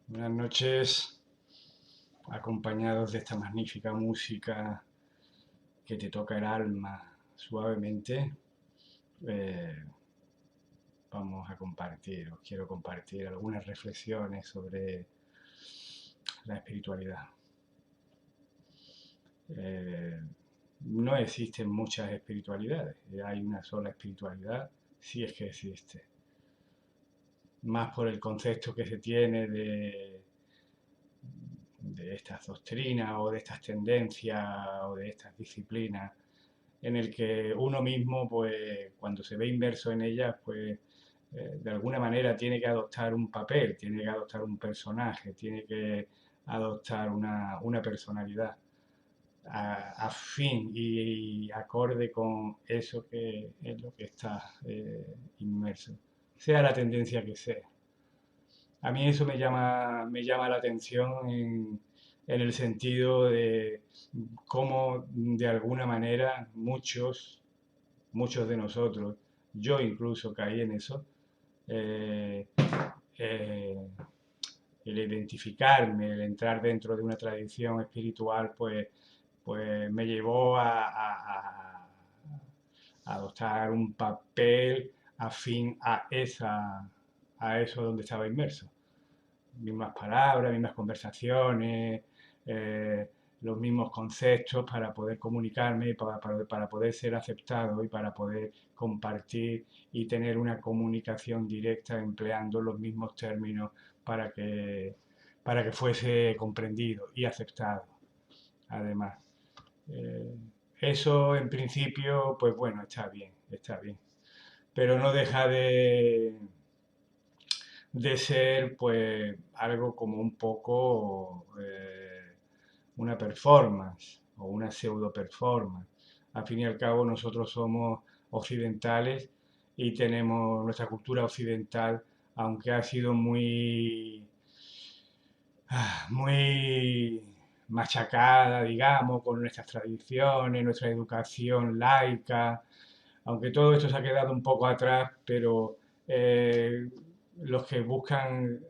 Buenas noches, acompañados de esta magnífica música que te toca el alma suavemente. Vamos a compartir, os quiero compartir algunas reflexiones sobre la espiritualidad. No existen muchas espiritualidades, hay una sola espiritualidad, si es que existe. Más por el concepto que se tiene de estas doctrinas o de estas tendencias o de estas disciplinas, en el que uno mismo, pues, cuando se ve inmerso en ellas, pues, de alguna manera tiene que adoptar un papel, tiene que adoptar un personaje, tiene que adoptar una personalidad afín y acorde con eso que es lo que está inmerso, sea la tendencia que sea. A mí eso me llama la atención en el sentido de cómo de alguna manera muchos de nosotros, yo incluso caí en eso, eh, eh, el identificarme, el entrar dentro de una tradición espiritual, pues me llevó a adoptar un papel afín a eso donde estaba inmerso. Mismas palabras, mismas conversaciones, los mismos conceptos para poder comunicarme, para poder ser aceptado y para poder compartir y tener una comunicación directa empleando los mismos términos para que fuese comprendido y aceptado, además. Eh, Eso en principio, pues bueno, está bien, pero no deja de ser pues algo como un poco una performance o una pseudo performance. Al fin y al cabo nosotros somos occidentales y tenemos nuestra cultura occidental, aunque ha sido muy machacada, digamos, con nuestras tradiciones, nuestra educación laica, aunque todo esto se ha quedado un poco atrás, pero los que buscan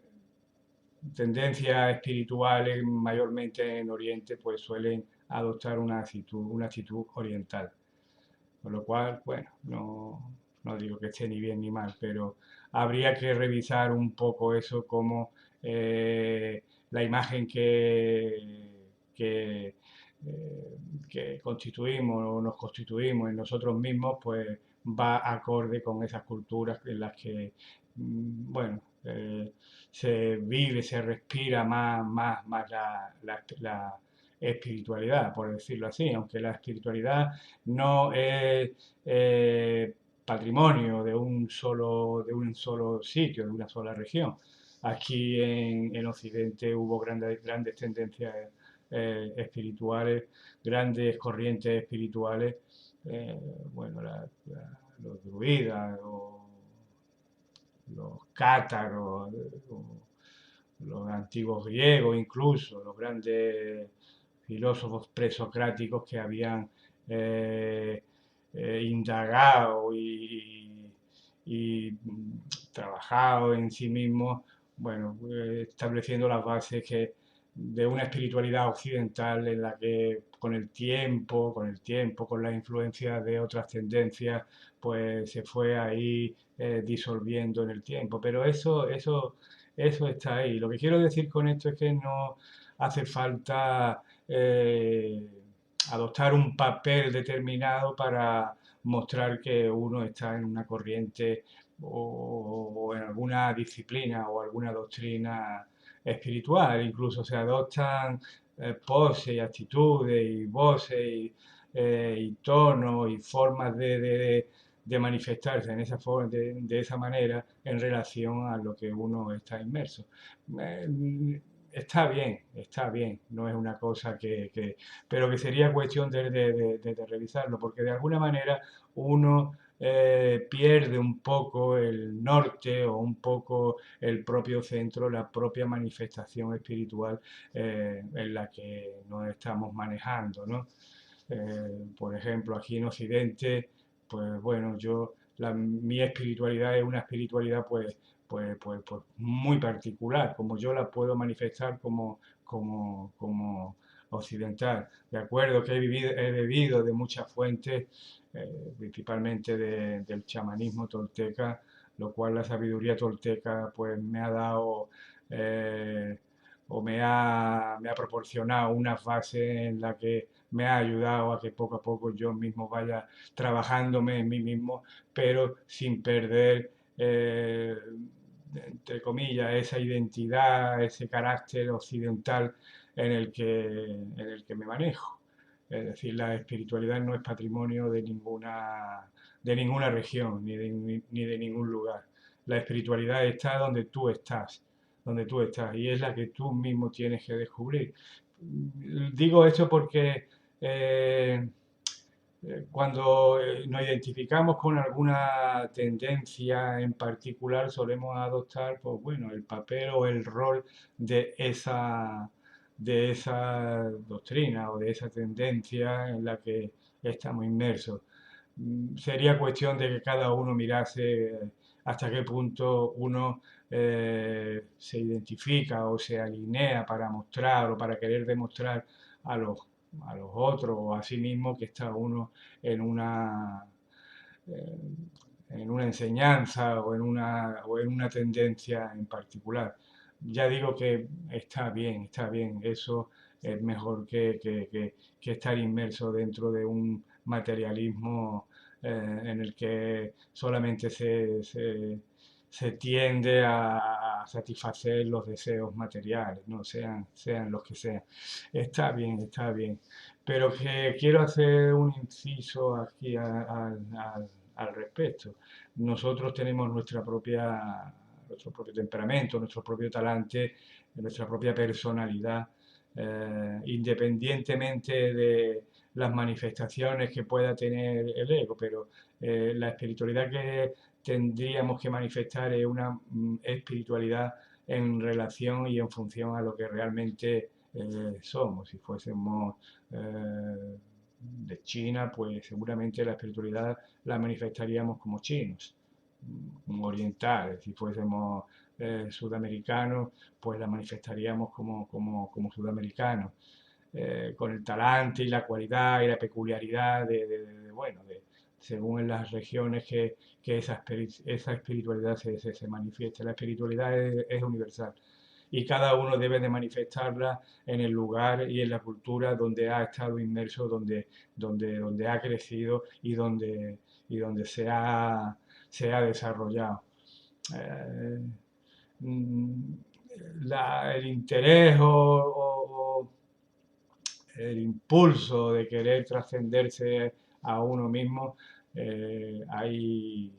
tendencias espirituales mayormente en Oriente, pues suelen adoptar una actitud oriental. Con lo cual, bueno, no digo que esté ni bien ni mal, pero habría que revisar un poco eso como la imagen que constituimos o nos constituimos en nosotros mismos, pues va acorde con esas culturas en las que, bueno, se vive, se respira más la espiritualidad, por decirlo así, aunque la espiritualidad no es patrimonio de un solo sitio, de una sola región, aquí en Occidente hubo grandes tendencias espirituales, grandes corrientes espirituales, eh, bueno, los druidas, los cátaros, los antiguos griegos incluso, los grandes filósofos presocráticos que habían eh, indagado y trabajado en sí mismos, bueno, estableciendo las bases de una espiritualidad occidental en la que con las influencias de otras tendencias, pues se fue ahí disolviendo en el tiempo. Pero eso está ahí. Lo que quiero decir con esto es que no hace falta adoptar un papel determinado para mostrar que uno está en una corriente o en alguna disciplina o alguna doctrina espiritual. Incluso se adoptan poses y actitudes y voces y tonos y formas de manifestarse en esa forma, de esa manera en relación a lo que uno está inmerso. Eh, está bien, no es una cosa pero que sería cuestión de revisarlo, porque de alguna manera uno pierde un poco el norte o un poco el propio centro, la propia manifestación espiritual en la que nos estamos manejando, ¿no? Por ejemplo, aquí en Occidente, pues bueno, mi espiritualidad es una espiritualidad pues muy particular, como yo la puedo manifestar como occidental. De acuerdo que he bebido de muchas fuentes, principalmente del chamanismo tolteca, lo cual la sabiduría tolteca pues me ha dado eh, me ha proporcionado una fase en la que me ha ayudado a que poco a poco yo mismo vaya trabajándome en mí mismo, pero sin perder, entre comillas, esa identidad, ese carácter occidental en el que me manejo. Es decir, la espiritualidad no es patrimonio de ninguna región ni de ningún lugar. La espiritualidad está donde tú estás, y es la que tú mismo tienes que descubrir. Digo esto porque eh, cuando nos identificamos con alguna tendencia en particular, solemos adoptar, pues bueno, el papel o el rol de esa doctrina o de esa tendencia en la que estamos inmersos. Sería cuestión de que cada uno mirase hasta qué punto uno se identifica o se alinea para mostrar o para querer demostrar a los, a los otros o a sí mismo que está uno en una, eh, en una enseñanza o en una tendencia en particular. Ya digo que está bien, eso es mejor que estar inmerso dentro de un materialismo en el que solamente se tiende a satisfacer los deseos materiales, ¿no? Sean los que sean. Está bien. Pero que quiero hacer un inciso aquí al respecto. Nosotros tenemos nuestro propio temperamento, nuestro propio talante, nuestra propia personalidad, independientemente de las manifestaciones que pueda tener el ego, pero la espiritualidad que tendríamos que manifestar es una espiritualidad en relación y en función a lo que realmente somos. Si fuésemos de China, pues seguramente la espiritualidad la manifestaríamos como chinos, orientales. Si fuésemos sudamericanos, pues la manifestaríamos como sudamericanos, con el talante y la cualidad y la peculiaridad bueno, según en las regiones que esa espiritualidad se manifiesta. La espiritualidad es universal y cada uno debe de manifestarla en el lugar y en la cultura donde ha estado inmerso, donde ha crecido y donde se ha desarrollado. Eh, mm, el interés o el impulso de querer trascenderse a uno mismo, hay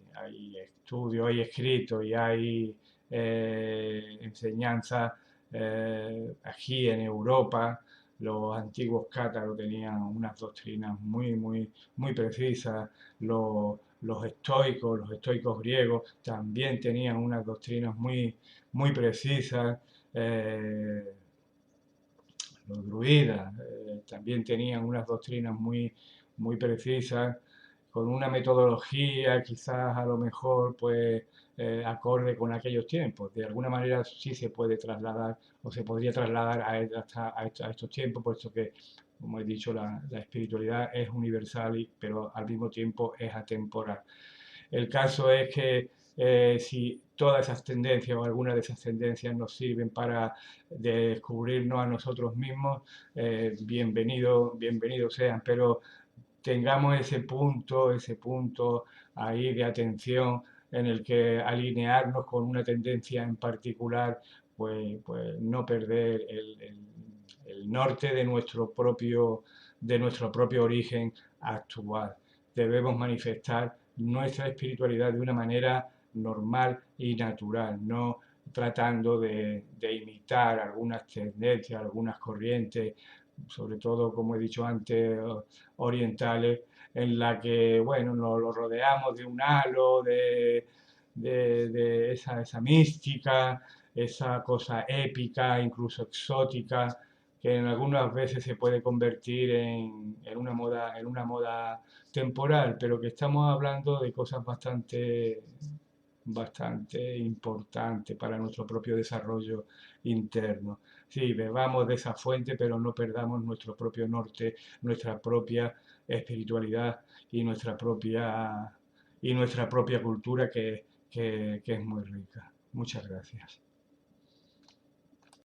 estudios, hay escritos y hay enseñanzas aquí en Europa. Los antiguos cátaros tenían unas doctrinas muy precisas. Los estoicos griegos, también tenían unas doctrinas muy precisas. Eh, los druidas también tenían unas doctrinas muy precisas, con una metodología quizás a lo mejor pues acorde con aquellos tiempos. De alguna manera sí se puede trasladar o se podría trasladar a estos tiempos, puesto que, como he dicho, la espiritualidad es universal, pero al mismo tiempo es atemporal. El caso es que si todas esas tendencias o algunas de esas tendencias nos sirven para descubrirnos a nosotros mismos, bienvenidos sean, pero tengamos ese punto ahí de atención en el que alinearnos con una tendencia en particular, pues no perder el norte de nuestro propio origen actual. Debemos manifestar nuestra espiritualidad de una manera normal y natural, no tratando de imitar algunas tendencias, algunas corrientes, sobre todo, como he dicho antes, orientales, en la que, bueno, nos lo rodeamos de un halo, de esa mística, esa cosa épica, incluso exótica, que en algunas veces se puede convertir en una moda temporal, pero que estamos hablando de cosas bastante importantes para nuestro propio desarrollo interno. Sí, bebamos de esa fuente, pero no perdamos nuestro propio norte, nuestra propia espiritualidad y nuestra propia cultura que es muy rica. Muchas gracias.